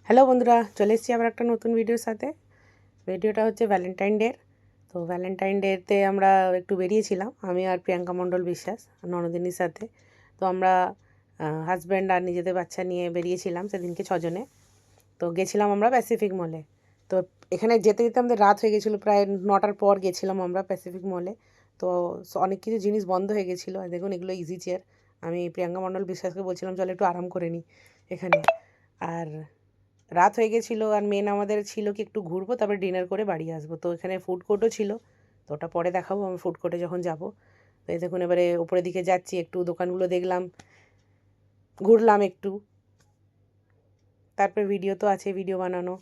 Hello বন্ধুরা, চলে এসেছি আবার একটা নতুন ভিডিওর সাথে। ভিডিওটা হচ্ছে ভ্যালেন্টাইন ডের। তো ভ্যালেন্টাইন ডেতে আমরা একটু বেরিয়েছিলাম, আমি আর প্রিয়াঙ্কা মণ্ডল বিশ্বাস ননদিনীর সাথে। তো আমরা হাজব্যান্ড আর নিজেদের বাচ্চা নিয়ে বেরিয়েছিলাম সেদিনকে 6 জনে। তো গেছিলাম আমরা প্যাসিফিক মলে। তো এখানে যেতে যেতে আমাদের রাত হয়ে গেছিলো, প্রায় 9টার পর গেছিলাম আমরা প্যাসিফিক মলে। তো অনেক কিছু জিনিস বন্ধ হয়ে গেছিলো। আর দেখুন, এগুলো ইজি চেয়ার। আমি প্রিয়াঙ্কা মণ্ডল বিশ্বাসকে বলছিলাম চলো একটু আরাম করে নিই এখানে। আর রাত হয়ে গেছিলো, আর মেন আমাদের ছিল কি একটু ঘুরবো, তারপরে ডিনার করে বাড়ি আসবো। তো এখানে ফুড কোর্টও ছিল, তো ওটা পরে দেখাবো আমি ফুড কোর্টে যখন যাব। তো এই দেখুন, এবারে উপরের দিকে যাচ্ছি, একটু দোকানগুলো দেখলাম, ঘুরলাম একটু, তারপরে ভিডিও তো আছে, ভিডিও বানানো।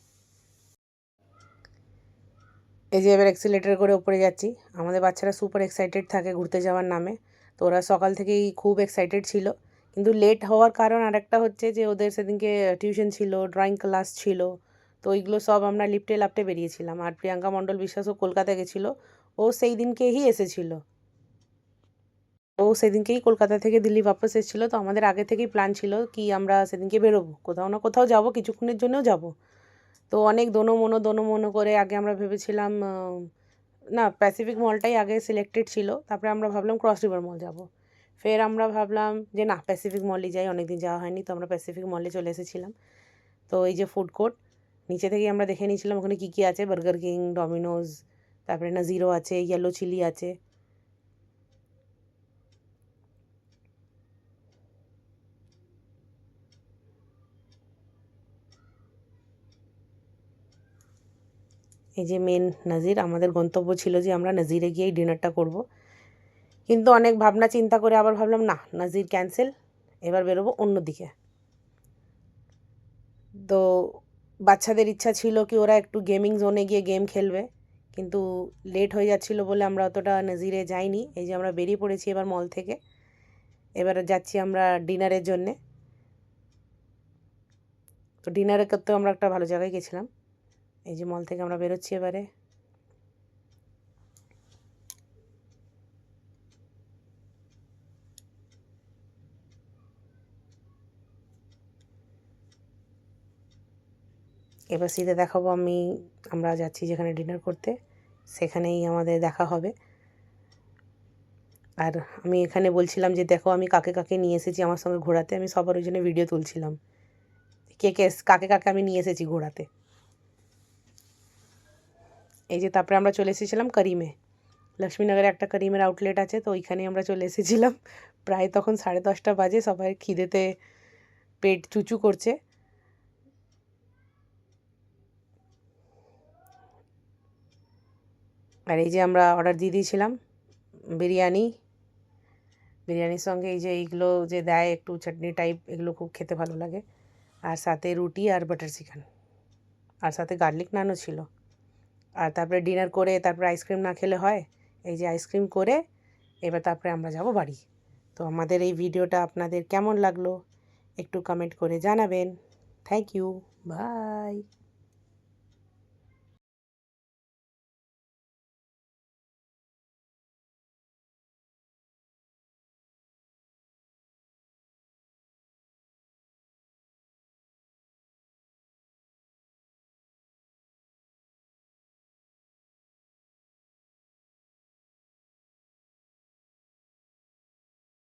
এই যে এবার অ্যাক্সিলেটার করে উপরে যাচ্ছি। আমাদের বাচ্চারা সুপার এক্সাইটেড থাকে ঘুরতে যাওয়ার নামে। তো ওরা সকাল থেকেই খুব এক্সাইটেড ছিল, কিন্তু লেট হওয়ার কারণ আরেকটা হচ্ছে যে ওদের সেদিনকে টিউশন ছিল, ড্রয়িং ক্লাস ছিল। তো ওইগুলো সব আমরা লিফটে লাফটে বেরিয়েছিলাম। আর প্রিয়াঙ্কা মণ্ডল বিশ্বাসও কলকাতা গেছিলো, ও সেই দিনকেই এসেছিলো। ও সেদিনকেই কলকাতা থেকে দিল্লি বাপস এসেছিলো। তো আমাদের আগে থেকেই প্ল্যান ছিল কি আমরা সেদিনকে বেরোবো, কোথাও না কোথাও যাব, কিছুক্ষণের জন্যও যাব। তো অনেক দোনো মনো করে আগে আমরা ভেবেছিলাম না, প্যাসিফিক মলটাই আগে সিলেক্টেড ছিল। তারপরে আমরা ভাবলাম ক্রস রিভার মল যাব। ফের আমরা ভাবলাম যে না, প্যাসিফিক মলই যাই, অনেকদিন যাওয়া হয়নি। তো আমরা প্যাসিফিক মলে চলে এসেছিলাম। তো এই যে ফুড কোর্ট, নিচে থেকেই আমরা দেখে নিয়েছিলাম ওখানে কী কী আছে। বার্গার কিং, ডমিনোজ, তারপরে নাজিরো আছে, ইয়েলো চিলি আছে। এই যে মেন নাজির, আমাদের গন্তব্য ছিল যে আমরা নাজিরে গিয়েই ডিনারটা করব। কিন্তু অনেক ভাবনা চিন্তা করে আবার ভাবলাম না, নাজির ক্যান্সেল, এবার বেরোবো অন্যদিকে। তো বাচ্চাদের ইচ্ছা ছিল কি ওরা একটু গেমিং জোনে গিয়ে গেম খেলবে, কিন্তু লেট হয়ে যাচ্ছিলো বলে আমরা অতটা নজিরে যাইনি। এই যে আমরা বেরিয়ে পড়েছি এবার মল থেকে, এবার যাচ্ছি আমরা ডিনারের জন্যে। তো ডিনারে করতেও আমরা একটা ভালো জায়গায় গেছিলাম। এই যে মল থেকে আমরা বেরোচ্ছি এবারে। এবার সিধে দেখাবো আমরা যাচ্ছি যেখানে ডিনার করতে, সেখানেই আমাদের দেখা হবে। আর আমি এখানে বলছিলাম যে দেখো আমি কাকে কাকে নিয়ে এসেছি আমার সঙ্গে ঘোরাতে, আমি সবার ওই জন্য ভিডিও তুলছিলাম কাকে কাকে আমি নিয়ে এসেছি ঘোরাতে। এই যে তারপরে আমরা চলে এসেছিলাম করিমে, লক্ষ্মীনগরে একটা করিমের আউটলেট আছে, তো ওইখানেই আমরা চলে এসেছিলাম। প্রায় তখন 10:30 বাজে, সবাই খিদেতে পেট চুচু করছে। আর এই যে আমরা অর্ডার দিয়ে দিয়েছিলাম বিরিয়ানির সঙ্গে এই যে এইগুলো যে দেয় একটু চাটনি টাইপ, এগুলো খুব খেতে ভালো লাগে। আর সাথে রুটি আর বাটার চিকেন, আর সাথে গার্লিক নানও ছিল। আর তারপরে ডিনার করে তারপরে আইসক্রিম না খেলে হয়, এই যে আইসক্রিম করে এবার তারপরে আমরা যাব বাড়ি। তো আমাদের এই ভিডিওটা আপনাদের কেমন লাগলো একটু কমেন্ট করে জানাবেন। Thank you, by.